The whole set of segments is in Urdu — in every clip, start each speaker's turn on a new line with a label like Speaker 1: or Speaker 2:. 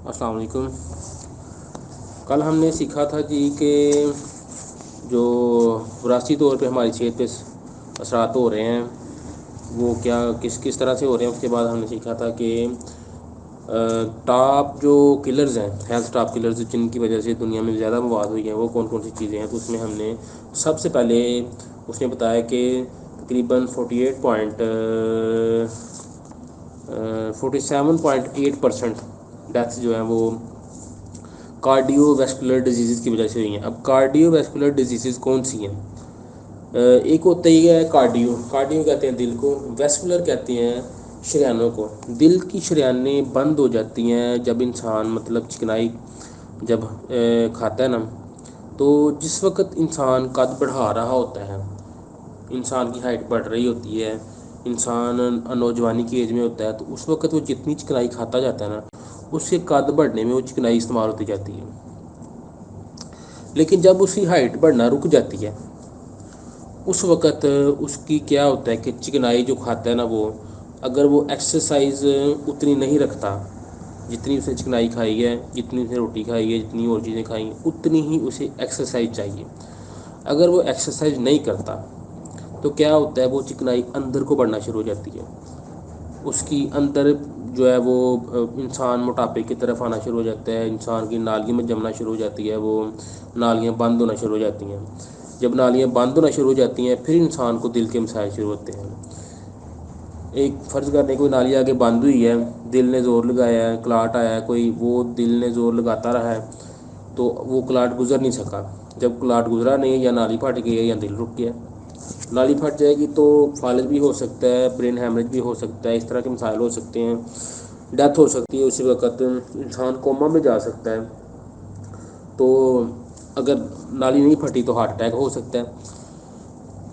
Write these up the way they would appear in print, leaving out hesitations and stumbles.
Speaker 1: السلام علیکم۔ کل ہم نے سیکھا تھا جی کہ جو وراثتی طور پہ ہماری صحت پہ اثرات ہو رہے ہیں وہ کیا کس طرح سے ہو رہے ہیں۔ اس کے بعد ہم نے سیکھا تھا کہ ٹاپ جو کلرز ہیں، ہیلتھ ٹاپ کلرز جن کی وجہ سے دنیا میں زیادہ مواد ہوئی ہیں، وہ کون کون سی چیزیں ہیں۔ تو اس میں ہم نے سب سے پہلے اس نے بتایا کہ تقریباً 47.8% ڈیتھس جو ہیں وہ کارڈیو ویسکولر ڈیزیزز کی وجہ سے ہوئی ہیں۔ اب کارڈیو ویسکولر ڈیزیزز کون سی ہیں؟ ایک ہوتا ہی ہے کارڈیو کہتے ہیں دل کو، ویسکولر کہتے ہیں شریانوں کو۔ دل کی شریانیں بند ہو جاتی ہیں جب انسان مطلب چکنائی جب کھاتا ہے نا، تو جس وقت انسان قد بڑھا رہا ہوتا ہے، انسان کی ہائٹ بڑھ رہی ہوتی ہے، انسان نوجوانی کی ایج میں ہوتا ہے، تو اس وقت وہ جتنی چکنائی کھاتا جاتا ہے نا، اس کے قد بڑھنے میں وہ چکنائی استعمال ہوتی جاتی ہے۔ لیکن جب اس کی ہائٹ بڑھنا رک جاتی ہے، اس وقت اس کی کیا ہوتا ہے کہ چکنائی جو کھاتا ہے نا، وہ اگر وہ ایکسرسائز اتنی نہیں رکھتا، جتنی اسے چکنائی کھائی ہے، جتنی اسے روٹی کھائی ہے، جتنی اور چیزیں کھائی ہیں، اتنی ہی اسے ایکسرسائز چاہیے۔ اگر وہ ایکسرسائز نہیں کرتا تو کیا ہوتا ہے، وہ چکنائی اندر کو بڑھنا شروع ہو جاتی ہے، اس کی اندر جو ہے وہ انسان موٹاپے کی طرف آنا شروع ہو جاتا ہے، انسان کی نالیوں میں جمنا شروع ہو جاتی ہے، وہ نالیاں بند ہونا شروع ہو جاتی ہیں۔ جب نالیاں بند ہونا شروع ہو جاتی ہیں، پھر انسان کو دل کے مسائل شروع ہوتے ہیں۔ ایک فرض کرنے کوئی نالی آگے بند ہوئی ہے، دل نے زور لگایا ہے، کلاٹ آیا ہے کوئی، وہ دل نے زور لگاتا رہا ہے تو وہ کلاٹ گزر نہیں سکا۔ جب کلاٹ گزرا نہیں، یا نالی پھٹ گئی ہے یا دل رک گیا۔ نالی پھٹ جائے گی تو فالج بھی ہو سکتا ہے، برین ہیمریج بھی ہو سکتا ہے، اس طرح کے مسائل ہو سکتے ہیں، ڈیتھ ہو سکتی ہے، اسی وقت انسان کوما میں جا سکتا ہے۔ تو اگر نالی نہیں پھٹی تو ہارٹ اٹیک ہو سکتا ہے۔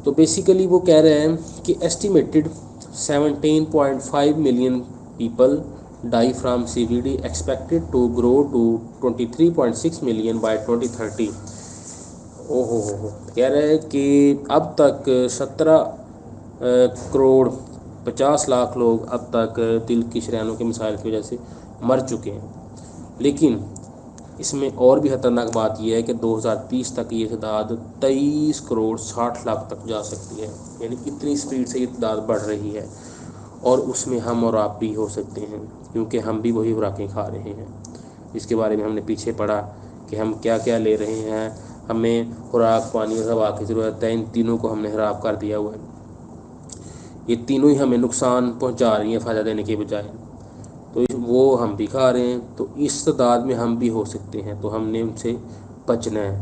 Speaker 1: تو بیسیکلی وہ کہہ رہے ہیں کہ estimated 17.5 million people die from C V D expected to grow to 23.6 million by 2030۔ ہو کہہ رہے ہیں کہ اب تک 17.50 کروڑ لوگ اب تک دل کی شریانوں کے مسائل کی وجہ سے مر چکے ہیں۔ لیکن اس میں اور بھی خطرناک بات یہ ہے کہ 2030 تک یہ تعداد 23.60 کروڑ تک جا سکتی ہے، یعنی اتنی سپیڈ سے یہ تعداد بڑھ رہی ہے، اور اس میں ہم اور آپ بھی ہو سکتے ہیں، کیونکہ ہم بھی وہی خوراکیں کھا رہے ہیں۔ اس کے بارے میں ہم نے پیچھے پڑھا کہ ہم کیا کیا لے رہے ہیں۔ ہمیں خوراک، پانی اور ہوا کی ضرورت ہے، ان تینوں کو ہم نے خراب کر دیا ہوا ہے۔ یہ تینوں ہی ہمیں نقصان پہنچا رہی ہیں فائدہ دینے کے بجائے، تو وہ ہم بھی کھا رہے ہیں، تو اس تعداد میں ہم بھی ہو سکتے ہیں۔ تو ہم نے ان سے بچنا ہے،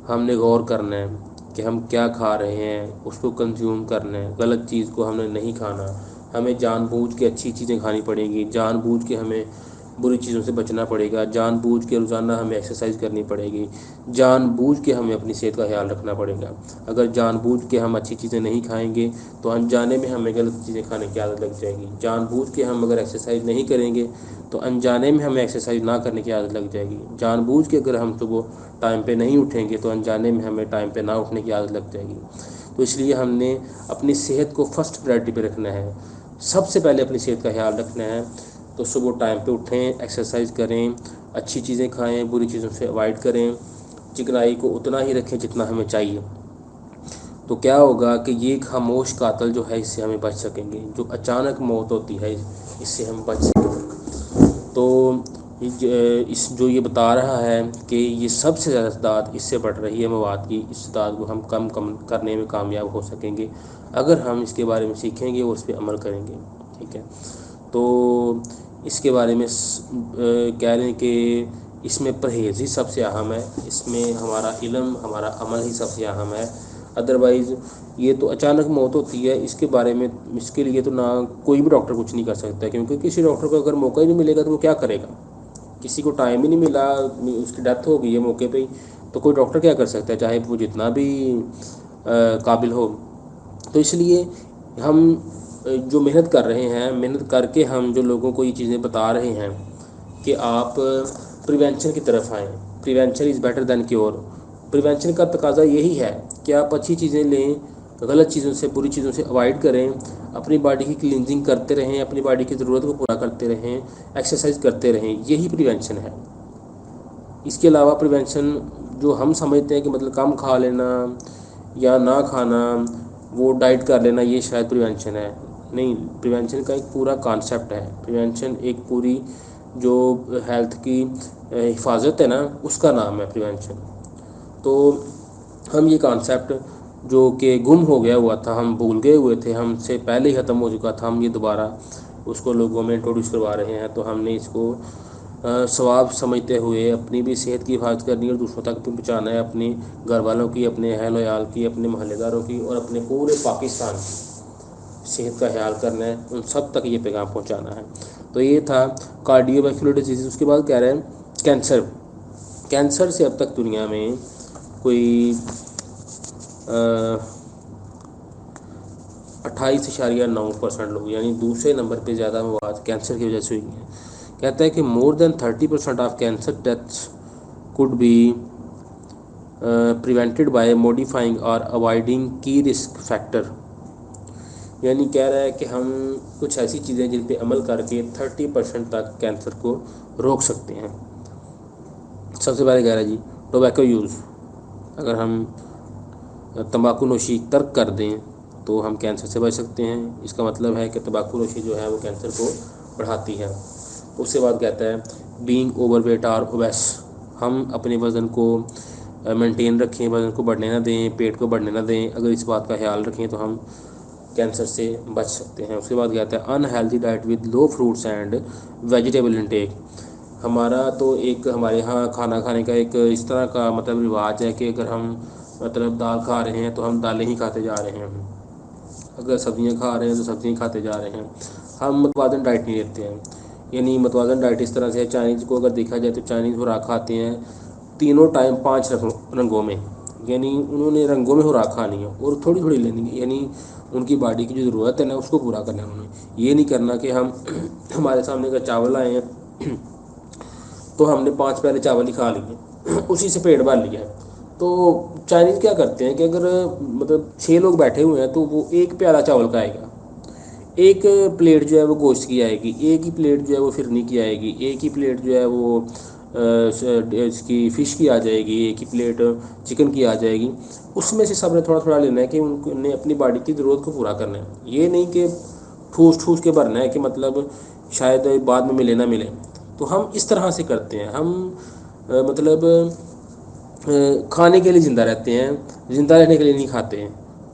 Speaker 1: ہم نے غور کرنا ہے کہ ہم کیا کھا رہے ہیں، اس کو کنزیوم کرنا ہے، غلط چیز کو ہم نے نہیں کھانا۔ ہمیں جان بوجھ کے اچھی چیزیں کھانی پڑیں گی، جان بوجھ کے ہمیں بری چیزوں سے بچنا پڑے گا، جان بوجھ کے روزانہ ہمیں ایکسرسائز کرنی پڑے گی، جان بوجھ کے ہمیں اپنی صحت کا خیال رکھنا پڑے گا۔ اگر جان بوجھ کے ہم اچھی چیزیں نہیں کھائیں گے تو انجانے میں ہمیں غلط چیزیں کھانے کی عادت لگ جائے گی۔ جان بوجھ کے ہم اگر ایکسرسائز نہیں کریں گے تو انجانے میں ہمیں ایکسرسائز نہ کرنے کی عادت لگ جائے گی۔ جان بوجھ کے اگر ہم صبح ٹائم پہ نہیں اٹھیں گے تو انجانے میں ہمیں ٹائم پہ نہ اٹھنے کی عادت لگ جائے گی۔ تو اس لیے ہم نے اپنی صحت کو فرسٹ پرائرٹی پہ رکھنا ہے، سب سے پہلے اپنی صحت کا خیال رکھنا ہے۔ تو صبح ٹائم پہ اٹھیں، ایکسرسائز کریں، اچھی چیزیں کھائیں، بری چیزوں سے اوائڈ کریں، چکنائی کو اتنا ہی رکھیں جتنا ہمیں چاہیے۔ تو کیا ہوگا کہ یہ خاموش قاتل جو ہے اس سے ہمیں بچ سکیں گے، جو اچانک موت ہوتی ہے اس سے ہم بچ سکیں گے۔ تو اس جو یہ بتا رہا ہے کہ یہ سب سے زیادہ تعداد اس سے بڑھ رہی ہے مواد کی، اس تعداد کو ہم کم کرنے میں کامیاب ہو سکیں گے اگر ہم اس کے بارے میں سیکھیں گے اور اس پہ عمل کریں گے، ٹھیک ہے۔ تو اس کے بارے میں کہہ رہے ہیں کہ اس میں پرہیز ہی سب سے اہم ہے، اس میں ہمارا علم، ہمارا عمل ہی سب سے اہم ہے۔ ادروائز یہ تو اچانک موت ہوتی ہے، اس کے بارے میں اس کے لیے تو نہ کوئی بھی ڈاکٹر کچھ نہیں کر سکتا، کیونکہ کسی ڈاکٹر کو اگر موقع ہی نہیں ملے گا تو وہ کیا کرے گا۔ کسی کو ٹائم ہی نہیں ملا، اس کی ڈیتھ ہو گئی ہے موقع پہ ہی، تو کوئی ڈاکٹر کیا کر سکتا ہے، چاہے وہ جتنا بھی قابل ہو۔ تو اس لیے ہم جو محنت کر رہے ہیں، محنت کر کے ہم جو لوگوں کو یہ چیزیں بتا رہے ہیں کہ آپ پریونشن کی طرف آئیں، prevention is better than cure. Prevention کا تقاضا یہی ہے کہ آپ اچھی چیزیں لیں، غلط چیزوں سے بری چیزوں سے اوائڈ کریں، اپنی باڈی کی کلینزنگ کرتے رہیں، اپنی باڈی کی ضرورت کو پورا کرتے رہیں، ایکسرسائز کرتے رہیں، یہی پریونشن ہے۔ اس کے علاوہ پریونشن جو ہم سمجھتے ہیں کہ مطلب کم کھا لینا یا نہ کھانا، وہ ڈائٹ کر لینا، یہ شاید پریونشن ہے، نہیں۔ پریونشن کا ایک پورا کانسیپٹ ہے، پریونشن ایک پوری جو ہیلتھ کی حفاظت ہے نا، اس کا نام ہے پریونشن۔ تو ہم یہ کانسیپٹ جو کہ گم ہو گیا ہوا تھا، ہم بھول گئے ہوئے تھے، ہم سے پہلے ہی ختم ہو چکا تھا، ہم یہ دوبارہ اس کو لوگوں میں انٹروڈیوس کروا رہے ہیں۔ تو ہم نے اس کو ثواب سمجھتے ہوئے اپنی بھی صحت کی حفاظت کرنی ہے اور دوسروں تک بھی پہنچانا ہے، اپنے گھر والوں کی، اپنے اہل و عیال کی، اپنے محلے داروں کی اور اپنے پورے پاکستان کی صحت کا خیال کرنا ہے، ان سب تک یہ پیغام پہنچانا ہے۔ تو یہ تھا کارڈیو ویسکولر ڈیزیز۔ اس کے بعد کہہ رہے ہیں کینسر۔ کینسر سے اب تک دنیا میں کوئی 28.9% لوگ، یعنی دوسرے نمبر پہ زیادہ مواد کینسر کی وجہ سے ہوئی ہیں۔ کہتا ہے کہ مور دین 30% of cancer deaths could be prevented by modifying or avoiding key risk factor۔ یعنی کہہ رہا ہے کہ ہم کچھ ایسی چیزیں جن پہ عمل کر کے 30% تک کینسر کو روک سکتے ہیں۔ سب سے پہلے کہہ رہا ہے جی ٹوبیکو یوز، اگر ہم تمباکو نوشی ترک کر دیں تو ہم کینسر سے بچ سکتے ہیں۔ اس کا مطلب ہے کہ تمباکو نوشی جو ہے وہ کینسر کو بڑھاتی ہے۔ اس کے بعد کہتا ہے بینگ اوور ویٹ اور اوبیس، ہم اپنے وزن کو مینٹین رکھیں، وزن کو بڑھنے نہ دیں، پیٹ کو بڑھنے نہ دیں، اگر اس بات کا خیال رکھیں تو ہم کینسر سے بچ سکتے ہیں۔ اس کے بعد کہتا ہے unhealthy diet with low fruits and vegetable intake, ہمارا تو ایک ہمارے یہاں کھانا کھانے کا ایک اس طرح کا مطلب رواج ہے کہ اگر ہم مطلب دال کھا رہے ہیں تو ہم دالیں ہی کھاتے جا رہے ہیں، اگر سبزیاں کھا رہے ہیں تو سبزیاں کھاتے جا رہے ہیں، ہم متوازن ڈائٹ نہیں لیتے ہیں۔ یعنی متوازن ڈائٹ اس طرح سے ہے، چائنیز کو اگر دیکھا جائے تو چائنیز خوراک کھاتے ہیں تینوں ٹائم 5 رنگوں میں، یعنی انہوں نے رنگوں میں خوراک کھانی ہے اور تھوڑی تھوڑی لینی ہے، یعنی ان کی باڈی کی جو ضرورت ہے نا اس کو پورا کرنا ہے انہوں نے۔ یہ نہیں کرنا کہ ہم ہمارے سامنے اگر چاول آئے ہیں تو ہم نے 5 پیالے چاول ہی کھا لیے، اسی سے پیٹ بھر لیا ہے۔ تو چائنیز کیا کرتے ہیں کہ اگر مطلب 6 لوگ بیٹھے ہوئے ہیں تو وہ ایک پیالہ چاول کا آئے گا، ایک پلیٹ جو ہے وہ گوشت کی آئے گی، ایک ہی پلیٹ جو ہے وہ فرنی کی آئے گی، ایک ہی پلیٹ جو ہے وہ اس کی فش کی آ جائے گی، ایک ہی پلیٹ چکن کی آ جائے گی۔ اس میں سے سب نے تھوڑا تھوڑا لینا ہے کہ ان نے اپنی باڈی کی ضرورت کو پورا کرنا ہے، یہ نہیں کہ ٹھوس ٹھوس کے بھرنا ہے کہ مطلب شاید بعد میں ملے نہ ملے۔ تو ہم اس طرح سے کرتے ہیں، ہم مطلب کھانے کے لیے زندہ رہتے ہیں، زندہ رہنے کے لیے نہیں کھاتے ہیں۔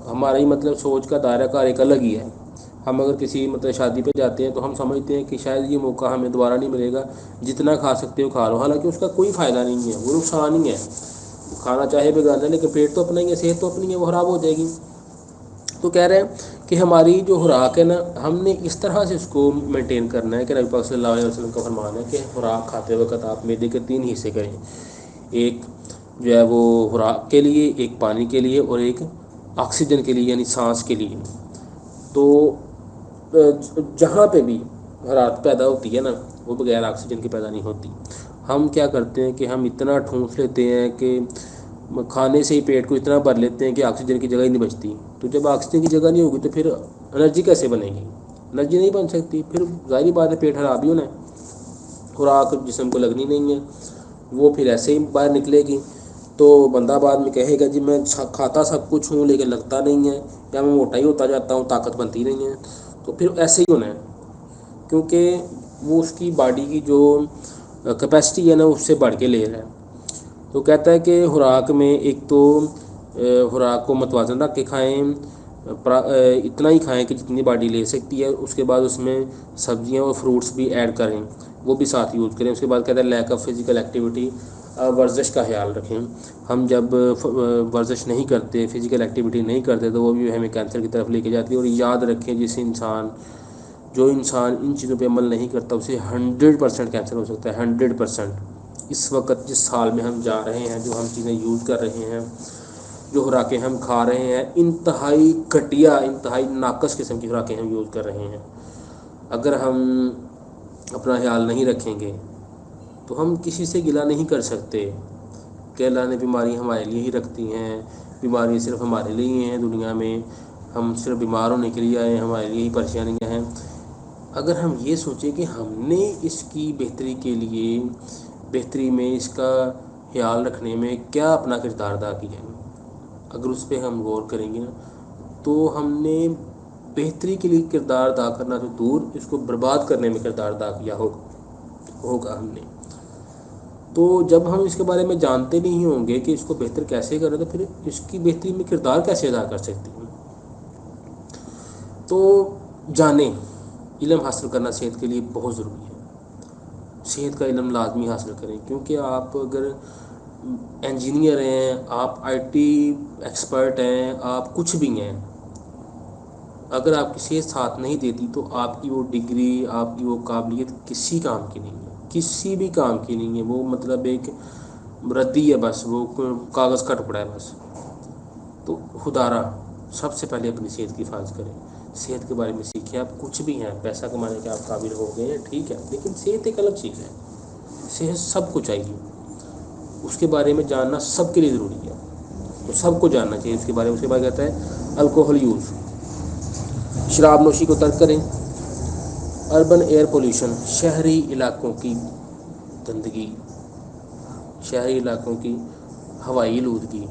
Speaker 1: ہماری مطلب سوچ کا دائرہ کار ایک الگ ہی ہے۔ ہم اگر کسی مطلب شادی پہ جاتے ہیں تو ہم سمجھتے ہیں کہ شاید یہ موقع ہمیں دوبارہ نہیں ملے گا، جتنا کھا سکتے ہو کھا لو، حالانکہ اس کا کوئی فائدہ نہیں ہے، وہ نقصان ہی ہے۔ کھانا چاہے بگانا ہے لیکن پیٹ تو اپنا ہی ہے، صحت تو اپنی ہے، وہ خراب ہو جائے گی۔ تو کہہ رہے ہیں کہ ہماری جو خوراک ہے نا، ہم نے اس طرح سے اس کو مینٹین کرنا ہے کہ نبی پاک صلی اللہ علیہ وسلم کا فرمان ہے کہ خوراک کھاتے وقت آپ معدے کے 3 حصے کریں، ایک جو ہے وہ خوراک کے لیے، ایک پانی کے لیے اور ایک آکسیجن کے لیے یعنی سانس کے لیے۔ تو جہاں پہ بھی حرارت پیدا ہوتی ہے نا وہ بغیر آکسیجن کے پیدا نہیں ہوتی۔ ہم کیا کرتے ہیں کہ ہم اتنا ٹھونس لیتے ہیں کہ کھانے سے ہی پیٹ کو اتنا بھر لیتے ہیں کہ آکسیجن کی جگہ ہی نہیں بچتی۔ تو جب آکسیجن کی جگہ نہیں ہوگی تو پھر انرجی کیسے بنے گی؟ انرجی نہیں بن سکتی، پھر ظاہری بات ہے پیٹ خراب ہی ہونا ہے، خوراک جسم کو لگنی نہیں ہے، وہ پھر ایسے ہی باہر نکلے گی۔ تو بندہ بعد میں کہے گا جی میں کھاتا سب کچھ ہوں لیکن لگتا نہیں ہے، یا میں موٹا ہی ہوتا جاتا ہوں، طاقت بنتی نہیں ہے۔ تو پھر ایسے ہی ہونا ہے، کیونکہ وہ اس کی باڈی کی جو کیپیسٹی ہے نا اس سے بڑھ کے لے رہا ہے۔ تو کہتا ہے کہ خوراک میں ایک تو خوراک کو متوازن رکھ کے کھائیں، اتنا ہی کھائیں کہ جتنی باڈی لے سکتی ہے، اس کے بعد اس میں سبزیاں اور فروٹس بھی ایڈ کریں، وہ بھی ساتھ یوز کریں۔ اس کے بعد کہتا ہے لیک آف فزیکل ایکٹیویٹی، ورزش کا خیال رکھیں۔ ہم جب ورزش نہیں کرتے، فزیکل ایکٹیویٹی نہیں کرتے تو وہ بھی ہمیں کینسر کی طرف لے کے جاتی ہے۔ اور یاد رکھیں جو انسان ان چیزوں پہ عمل نہیں کرتا اسے 100% کینسر ہو سکتا ہے، 100%۔ اس وقت جس سال میں ہم جا رہے ہیں، جو ہم چیزیں یوز کر رہے ہیں، جو خوراکیں ہم کھا رہے ہیں، انتہائی گھٹیا، انتہائی ناقص قسم کی خوراکیں ہم یوز کر رہے ہیں۔ اگر ہم اپنا خیال نہیں رکھیں گے تو ہم کسی سے گلہ نہیں کر سکتے کہ اللہ نے بیماری ہمارے لیے ہی رکھتی ہیں، بیماری صرف ہمارے لیے ہیں دنیا میں، ہم صرف بیمار ہونے کے لیے آئے ہیں، ہمارے لیے ہی پریشانیاں ہیں. اگر ہم یہ سوچیں کہ ہم نے اس کی بہتری کے لیے، بہتری میں اس کا خیال رکھنے میں کیا اپنا کردار ادا کیا ہے، اگر اس پہ ہم غور کریں گے نا، تو ہم نے بہتری کے لیے کردار ادا کرنا تو دور، اس کو برباد کرنے میں کردار ادا کیا ہوگا ہم نے. تو جب ہم اس کے بارے میں جانتے نہیں ہوں گے کہ اس کو بہتر کیسے کریں، تو پھر اس کی بہتری میں کردار کیسے ادا کر سکتے ہیں. تو جانیں، علم حاصل کرنا صحت کے لیے بہت ضروری ہے. صحت کا علم لازمی حاصل کریں، کیونکہ آپ اگر انجینئر ہیں، آپ آئی ٹی ایکسپرٹ ہیں، آپ کچھ بھی ہیں، اگر آپ کی صحت ساتھ نہیں دیتی تو آپ کی وہ ڈگری، آپ کی وہ قابلیت کسی کام کی نہیں ہے، کسی بھی کام کی نہیں ہے. وہ مطلب ایک ردی ہے، بس وہ کاغذ کا ٹکڑا ہے بس. تو خدارا سب سے پہلے اپنی صحت کی حفاظت کریں، صحت کے بارے میں سیکھیں. آپ کچھ بھی ہیں، پیسہ کمانے کے آپ قابل ہو گئے ہیں، ٹھیک ہے، لیکن صحت ایک الگ چیز ہے. صحت سب کو چاہیے، اس کے بارے میں جاننا سب کے لیے ضروری ہے، تو سب کو جاننا چاہیے اس کے بارے میں. اس کے بعد کہتا ہے الکوہل یوز، شراب نوشی کو ترک کریں. اربن ایئر پولیوشن، شہری علاقوں کی گندگی، شہری علاقوں کی ہوائی آلودگی،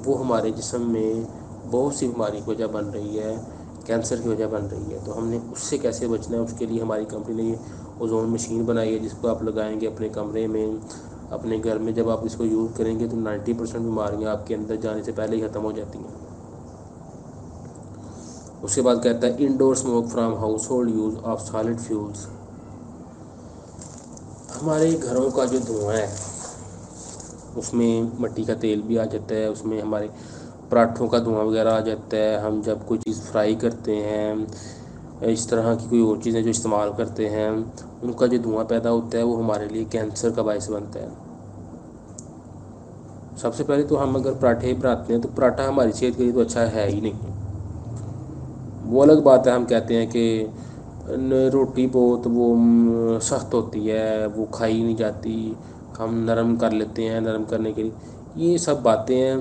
Speaker 1: وہ ہمارے جسم میں بہت سی بیماری کی وجہ بن رہی ہے، کینسر کی وجہ بن رہی ہے. تو ہم نے اس سے کیسے بچنا ہے، اس کے لیے ہماری کمپنی نے اوزون مشین بنائی ہے، جس کو آپ لگائیں گے اپنے کمرے میں، اپنے گھر میں. جب آپ اس کو یوز کریں گے تو 90% بیماریاں آپ کے اندر جانے سے پہلے ہی ختم ہو جاتی ہیں. اس کے بعد کہتا ہے indoor smoke from household use of solid fuels. ہمارے گھروں کا جو دھواں ہے اس میں مٹی کا تیل بھی آ جاتا ہے، اس میں ہمارے پراٹھوں کا دھواں وغیرہ آ جاتا ہے. ہم جب کوئی چیز فرائی کرتے ہیں، اس طرح کی کوئی اور چیزیں جو استعمال کرتے ہیں، ان کا جو دھواں پیدا ہوتا ہے وہ ہمارے لیے کینسر کا باعث بنتا ہے. سب سے پہلے تو ہم اگر پراٹھے بناتے ہیں تو پراٹھا ہماری صحت کے لیے تو اچھا ہے ہی نہیں. وہ الگ بات ہے، ہم کہتے ہیں کہ روٹی بہت وہ سخت ہوتی ہے، وہ کھائی نہیں جاتی، ہم نرم کر لیتے ہیں نرم کرنے کے لیے. یہ سب باتیں ہیں.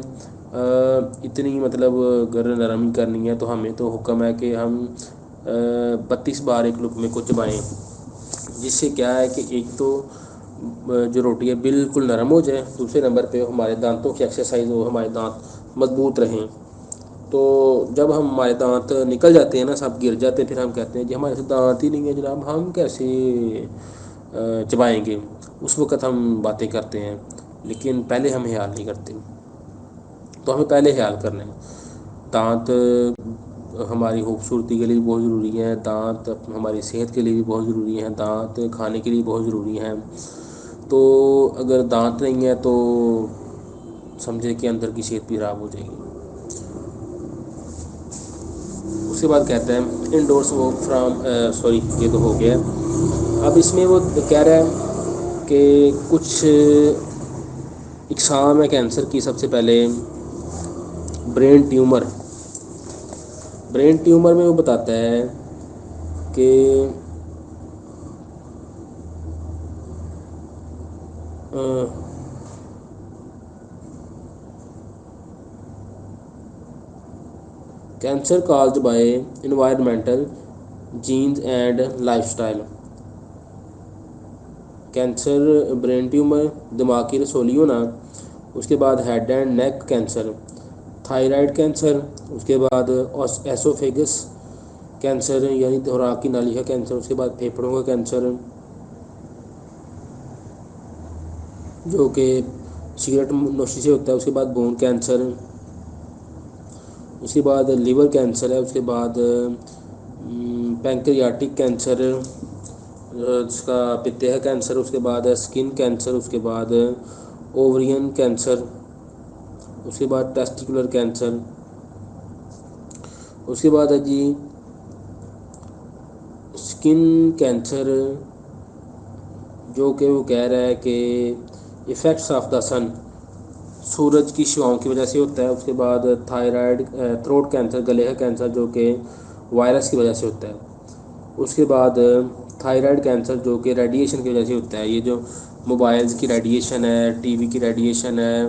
Speaker 1: اتنی مطلب اگر نرم کرنی ہے تو ہمیں تو حکم ہے کہ ہم 32 بار ایک لقمے کو چبائیں، جس سے کیا ہے کہ ایک تو جو روٹی ہے بالکل نرم ہو جائے، دوسرے نمبر پہ ہمارے دانتوں کی ایکسرسائز ہو، ہمارے دانت مضبوط رہیں. تو جب ہمارے دانت نکل جاتے ہیں نا، سب گر جاتے ہیں، پھر ہم کہتے ہیں جی ہمارے سے دانت ہی نہیں ہے جناب، ہم کیسے چبائیں گے. اس وقت ہم باتیں کرتے ہیں، لیکن پہلے ہم خیال نہیں کرتے. تو ہمیں پہلے خیال کرنا ہے. دانت ہماری خوبصورتی کے لیے بھی بہت ضروری ہے، دانت ہماری صحت کے لیے بھی بہت ضروری ہیں، دانت کھانے کے لیے بہت ضروری ہیں. تو اگر دانت نہیں ہے تو سمجھے کہ اندر کی صحت بھی خراب ہو جائے گی. اس کے بعد کہتا ہے انڈورس ورک فرام سوری یہ تو ہو گیا. اب اس میں وہ کہہ رہا ہے کہ کچھ اقسام ہے کینسر کی. سب سے پہلے برین ٹیومر. برین ٹیومر میں وہ بتاتا ہے کہ cancer caused by environmental genes and lifestyle. Cancer brain tumour, دماغ کی رسولی ہونا. اس کے بعد head and neck cancer, thyroid cancer. اس کے بعد ایسوفیگس کینسر یعنی خوراک کی نالی کا کینسر. اس کے بعد پھیپھڑوں کا کینسر جو کہ سگریٹ نوشی سے ہوتا ہے. اس کے بعد بون کینسر. اس کے بعد لیور کینسر ہے. اس کے بعد پینکریاٹک کینسر، اس کا پتے کا کینسر. اس کے بعد اسکن کینسر. اس کے بعد اوورین کینسر. اس کے بعد ٹیسٹیکولر کینسر. اس کے بعد ہے جی اسکن کینسر، جو کہ وہ کہہ رہا ہے کہ ایفیکٹس آف دا سن، سورج کی شعاؤں کی وجہ سے ہوتا ہے. اس کے بعد تھائرائڈ تھروٹ کینسر، گلے کا کینسر، جو کہ وائرس کی وجہ سے ہوتا ہے. اس کے بعد تھائرائڈ کینسر جو کہ ریڈیشن کی وجہ سے ہوتا ہے. یہ جو موبائلز کی ریڈیشن ہے، ٹی وی کی ریڈیشن ہے،